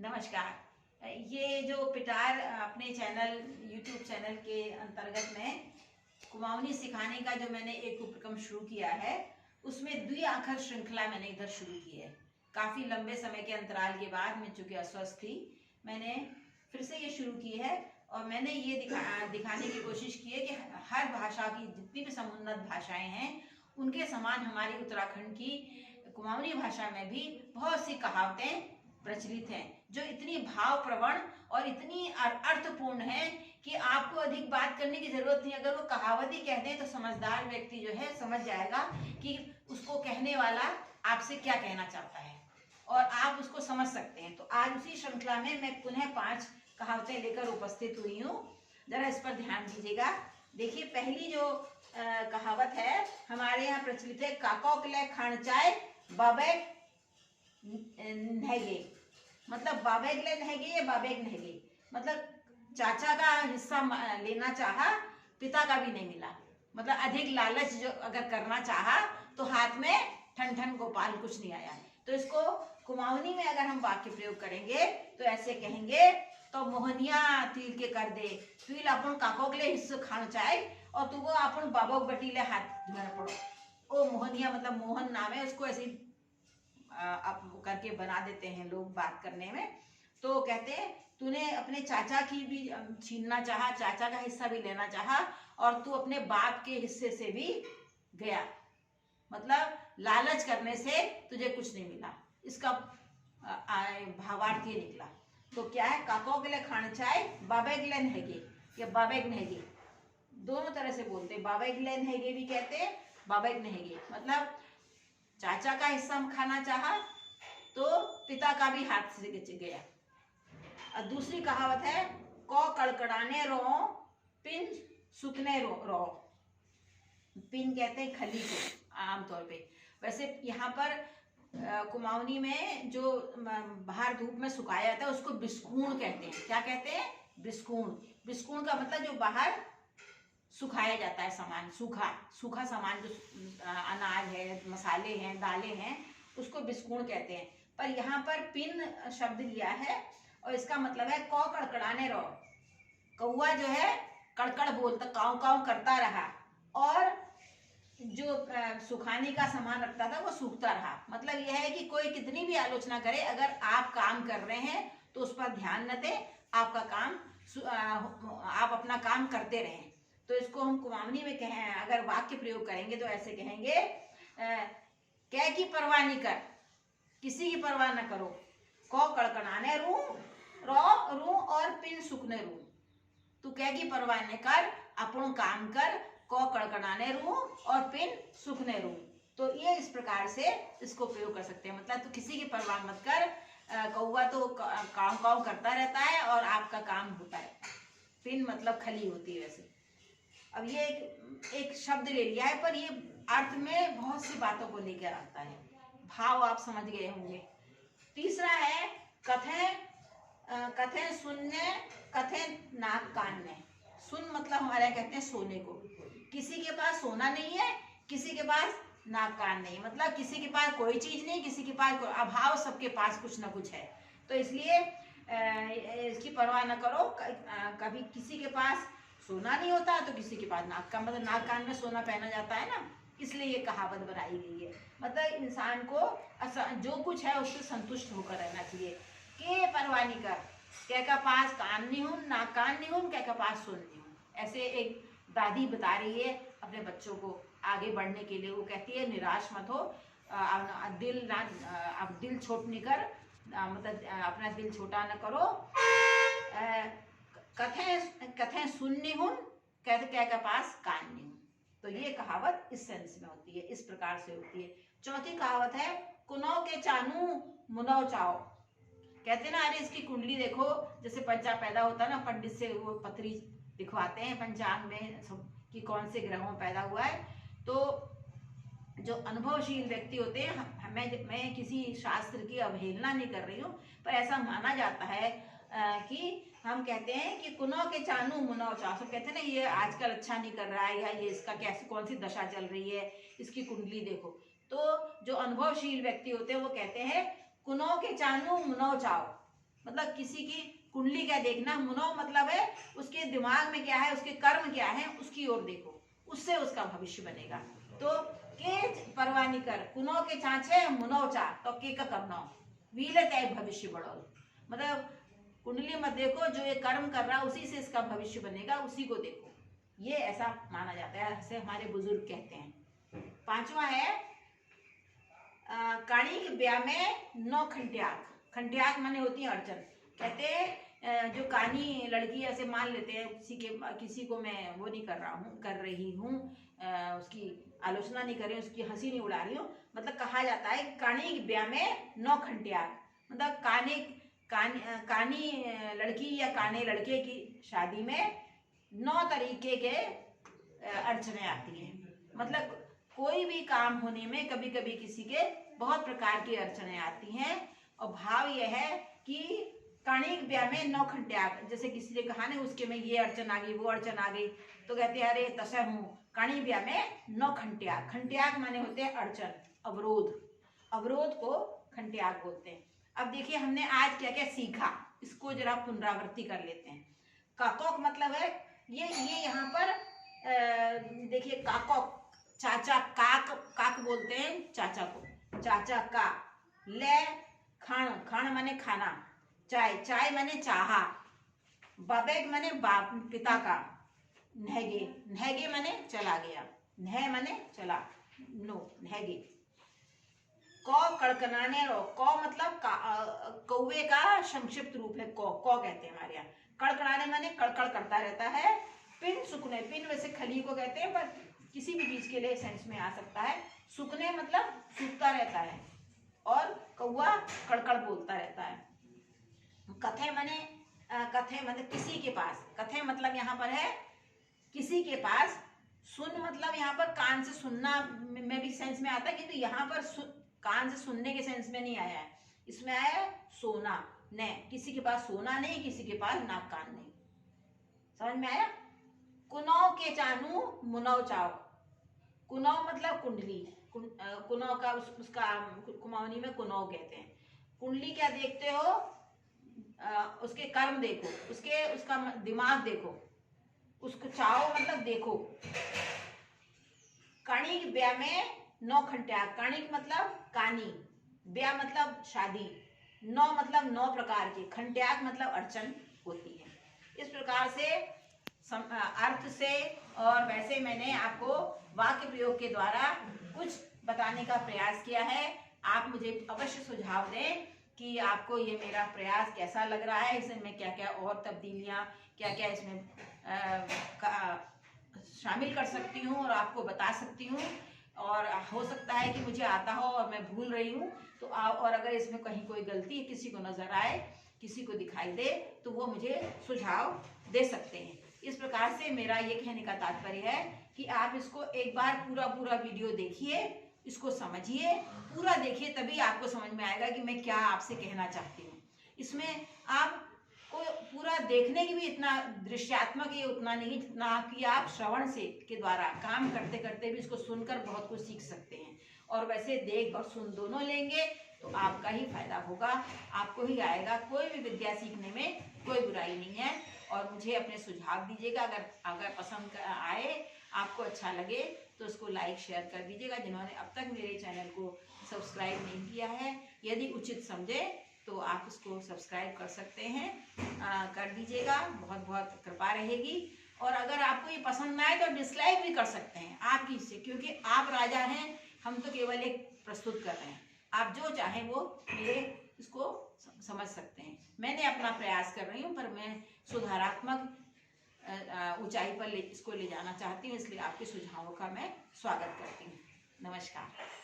नमस्कार। ये जो पिटार अपने चैनल यूट्यूब चैनल के अंतर्गत में कुमाऊनी सिखाने का जो मैंने एक उपक्रम शुरू किया है, उसमें द्विआखर श्रृंखला मैंने इधर शुरू की है। काफ़ी लंबे समय के अंतराल के बाद, मैं चूँकि अस्वस्थ थी, मैंने फिर से ये शुरू की है और मैंने ये दिखाने की कोशिश की है कि हर भाषा की जितनी भी समुन्नत भाषाएं हैं, उनके समान हमारी उत्तराखंड की कुमाऊनी भाषा में भी बहुत सी कहावतें प्रचलित हैं, जो इतनी भावप्रवण और इतनी अर्थपूर्ण है कि आपको अधिक बात करने की जरूरत नहीं। अगर वो कहावत ही कह दें तो समझदार व्यक्ति जो है समझ जाएगा कि उसको कहने वाला आपसे क्या कहना चाहता है और आप उसको समझ सकते हैं। तो आज उसी श्रृंखला में मैं पुनः 5 कहावतें लेकर उपस्थित हुई हूँ। जरा इस पर ध्यान दीजिएगा। देखिए, पहली जो कहावत है हमारे यहाँ प्रचलित है, काकोकले खानचाय बाबेक नहगे। मतलब बाबेगले नहगे या बाबेग नहगे, मतलब चाचा का हिस्सा लेना चाहा, पिता का भी नहीं मिला। मतलब अधिक लालच जो अगर करना चाहा तो हाथ में ठन ठन गोपाल कुछ नहीं आया। तो इसको कुमाऊनी में अगर हम वाक्य प्रयोग करेंगे तो ऐसे कहेंगे, तो मोहनिया तिल के कर दे, तिल अपन काकोगले हिस्से खान चाहे और तू वो अपन बाबोक बटीले हाथ धोना पड़ो। ओ मोहनिया मतलब मोहन नाम है, उसको ऐसे आप करके बना देते हैं लोग बात करने में। तो कहते हैं, तूने अपने चाचा की भी छीनना चाहा, चाचा का हिस्सा भी लेना चाहा और तू अपने बाप के हिस्से से भी गया। मतलब लालच करने से तुझे कुछ नहीं मिला। इसका भावार्थ ये निकला। तो क्या है, काकोगले खानचाय बाबेगलेन हैगे या बाबेग नहेगे, दोनों तरह से बोलते हैं। बाबेगलेन हैगे भी कहते हैं, बाबेग नहेगे। मतलब चाचा का हिस्सा खाना चाहा तो पिता का भी हाथ से गया। और दूसरी कहावत है, कौ कड़कड़ाने रो पिन सुखने रो। पिन कहते हैं खली को आमतौर पे। वैसे यहाँ पर कुमाऊनी में जो बाहर धूप में सुखाया जाता है उसको बिस्कूण कहते हैं। क्या कहते हैं? बिस्कूण। बिस्कूण का मतलब जो बाहर सुखाया जाता है सामान, सूखा सामान, जो अनाज है, मसाले हैं, दालें हैं, उसको बिस्कूण कहते हैं। पर यहाँ पर पिन शब्द लिया है और इसका मतलब है कौ कड़कड़ाने रहो। कौआ जो है कड़कड़ बोलता, काव काव करता रहा और जो सुखाने का सामान रखता था वो सूखता रहा। मतलब यह है कि कोई कितनी भी आलोचना करे, अगर आप काम कर रहे हैं तो उस पर ध्यान न दें, आपका काम आप अपना काम करते रहें। तो इसको हम कुमाऊनी में कहें, अगर वाक्य प्रयोग करेंगे तो ऐसे कहेंगे, कै की परवाह नहीं कर, किसी की परवाह न करो, कौ कड़कड़ाने रू रू और पिन सुखने रू। तू कै की परवाह न कर, अपन काम कर, कौ कड़कड़ाने रू और पिन सुखने रू। तो ये इस प्रकार से इसको प्रयोग कर सकते हैं। मतलब तो किसी की परवाह मत कर, कौवा तो काव काव करता रहता है और आपका काम होता रहता है। पिन मतलब खली होती है वैसे। अब ये एक शब्द ले लिया है, पर ये अर्थ में बहुत सी बातों को लेकर आता है। भाव आप समझ गए होंगे। तीसरा है, कथे सुनने, कथे नाक कानने। सुन मतलब हमारे यहाँ कहते हैं सोने को। किसी के पास सोना नहीं है, किसी के पास नाक कान नहीं। मतलब किसी के पास कोई चीज नहीं, किसी के पास कोई अभाव, सबके पास कुछ ना कुछ है। तो इसलिए इसकी परवाह न करो। कभी किसी के पास सोना नहीं होता तो किसी के पास नाक का, मतलब नाक कान में सोना पहना जाता है ना, इसलिए ये कहावत बनाई गई है। मतलब इंसान को जो कुछ है उससे संतुष्ट होकर रहना चाहिए। के परवाह नहीं कर, क्या का पास कान नहीं हूं, नाक कान नहीं हूं, क्या का पास सुन नहीं हूं। ऐसे एक दादी बता रही है अपने बच्चों को आगे बढ़ने के लिए। वो कहती है, निराश मत हो, दिल छोट नहीं कर, मतलब अपना दिल छोटा न करो। कथें सुननी हूं, कहते क्या का पास कान नहीं हूं। तो ये कहावत इस सेंस में होती है, इस प्रकार से होती है। चौथी कहावत है, कुनौ के चानू मुनौ चाओ। कहते ना, अरे इसकी कुंडली देखो, जैसे बच्चा पैदा होता है ना, पंडित से वो पत्री दिखवाते हैं पंचांग में कि कौन से ग्रहों पैदा हुआ है। तो जो अनुभवशील व्यक्ति होते हैं, मैं किसी शास्त्र की अवहेलना नहीं कर रही हूँ, पर ऐसा माना जाता है कि हम कहते हैं कि कुनौ के चानू मुनौ चाओ। सब कहते हैं ना, ये आजकल अच्छा नहीं कर रहा है, या ये इसका कैसे कौन सी दशा चल रही है, इसकी कुंडली देखो। तो जो अनुभवशील व्यक्ति होते हैं वो कहते हैं, कुनौ के चानू मुनौ चाओ, मतलब किसी की कुंडली का देखना, मुनो मतलब है उसके दिमाग में क्या है, उसके कर्म क्या है, उसकी ओर देखो, उससे उसका भविष्य बनेगा। तो के परवानी कर कुनो के चाचे मुनो चा तो के का करना वीले तय भविष्य बढ़ो। मतलब कुंडली मत देखो, जो ये कर्म कर रहा है उसी से इसका भविष्य बनेगा, उसी को देखो, ये ऐसा माना जाता है, ऐसे हमारे बुजुर्ग कहते हैं। पांचवा है काणी ब्याह में नौ खंट्याक। खंट्याक माने होती है अड़चन। कहते हैं जो कानी लड़की ऐसे मान लेते हैं, किसी को मैं वो नहीं कर रही हूँ, उसकी आलोचना नहीं कर रही हूँ, उसकी हंसी नहीं उड़ा रही हूँ, मतलब कहा जाता है कानी ब्याह में नौ खंट्याक, मतलब कानी लड़की या काने लड़के की शादी में 9 तरीके के अड़चने आती हैं। मतलब कोई भी काम होने में कभी कभी किसी के बहुत प्रकार की अड़चने आती हैं, और भाव यह है कि काणिक ब्याह में 9 खंट्याक, जैसे किसी ने कहा ना उसके में ये अड़चन आ गई, वो अड़चन आ गई, तो कहते हैं अरे तसा हूँ, काणिक ब्याह में 9 खंट्याक। खंट्याक माने होते हैं अड़चन, अवरोध, अवरोध को खंट्याक बोलते हैं। अब देखिए हमने आज क्या क्या सीखा, इसको जरा पुनरावृत्ति कर लेते हैं। काकोक मतलब है ये यहाँ पर देखिए काकोक, चाचा काक, काक बोलते हैं चाचा को, चाचा का। ले खाण, खाण माने खाना, चाय, चाय माने चाहा, बाबेग माने बाप पिता का, नहगे, नहगे माने चला गया, नह माने चला, नो नहगे। कौ कड़कनाने रो, कौ मतलब कौवे का संक्षिप्त रूप है, कौ कहते हैं हमारे यहाँ। कड़कड़ाने माने कड़कड़ करता रहता है। पिन सुकने, पिन वैसे खली को कहते हैं, पर किसी भी चीज के लिए सेंस में आ सकता है। सुकने मतलब सूखता रहता है, और कौवा कड़कड़ बोलता रहता है। कथे माने किसी के पास, कथे मतलब यहाँ पर है किसी के पास। सुन मतलब यहाँ पर कान से सुनना में भी सेंस में आता है, किंतु यहाँ पर कान से सुनने के सेंस में नहीं आया है, इसमें आया है सोना, ने किसी के पास सोना नहीं, किसी के पास नाक कान नहीं। समझ में आया? कुनौ के चानू मुनौ चाओ, कुनौ मतलब कुंडली, कुनौ का उसका कुमाऊनी में कुनौ कहते हैं। कुंडली क्या देखते हो, उसके कर्म देखो, उसका दिमाग देखो, उसको चाओ मतलब देखो। कणिक ब्याह में 9 खंट्याक, कणिक मतलब कानी, ब्याह मतलब शादी, 9 मतलब 9 प्रकार की, खंट्याक मतलब अड़चन होती है। इस प्रकार से अर्थ से और वैसे मैंने आपको वाक्य प्रयोग के द्वारा कुछ बताने का प्रयास किया है। आप मुझे अवश्य सुझाव दें कि आपको ये मेरा प्रयास कैसा लग रहा है, इसमें क्या क्या और तब्दीलियां, क्या क्या इसमें शामिल कर सकती हूँ और आपको बता सकती हूँ। और हो सकता है कि मुझे आता हो और मैं भूल रही हूँ, तो और अगर इसमें कहीं कोई गलती किसी को नजर आए, किसी को दिखाई दे, तो वो मुझे सुझाव दे सकते हैं। इस प्रकार से मेरा ये कहने का तात्पर्य है कि आप इसको एक बार पूरा वीडियो देखिए, इसको समझिए, पूरा देखिए, तभी आपको समझ में आएगा कि मैं क्या आपसे कहना चाहती हूँ। इसमें आप को पूरा देखने की भी इतना दृश्यात्मक ये उतना नहीं, जितना कि आप श्रवण से के द्वारा काम करते करते भी इसको सुनकर बहुत कुछ सीख सकते हैं। और वैसे देख और सुन दोनों लेंगे तो आपका ही फायदा होगा, आपको ही आएगा। कोई भी विद्या सीखने में कोई बुराई नहीं है। और मुझे अपने सुझाव दीजिएगा, अगर पसंद आए, आपको अच्छा लगे तो उसको लाइक शेयर कर दीजिएगा। जिन्होंने अब तक मेरे चैनल को सब्सक्राइब नहीं किया है, यदि उचित समझे तो आप इसको सब्सक्राइब कर सकते हैं, कर दीजिएगा, बहुत बहुत कृपा रहेगी। और अगर आपको ये पसंद ना आए तो डिसलाइक भी कर सकते हैं, आपकी इससे, क्योंकि आप राजा हैं, हम तो केवल एक प्रस्तुत कर रहे हैं। आप जो चाहें वो मेरे इसको समझ सकते हैं। मैंने अपना प्रयास कर रही हूँ, पर मैं सुधारात्मक ऊंचाई पर इसको ले जाना चाहती हूँ, इसलिए आपके सुझावों का मैं स्वागत करती हूँ। नमस्कार।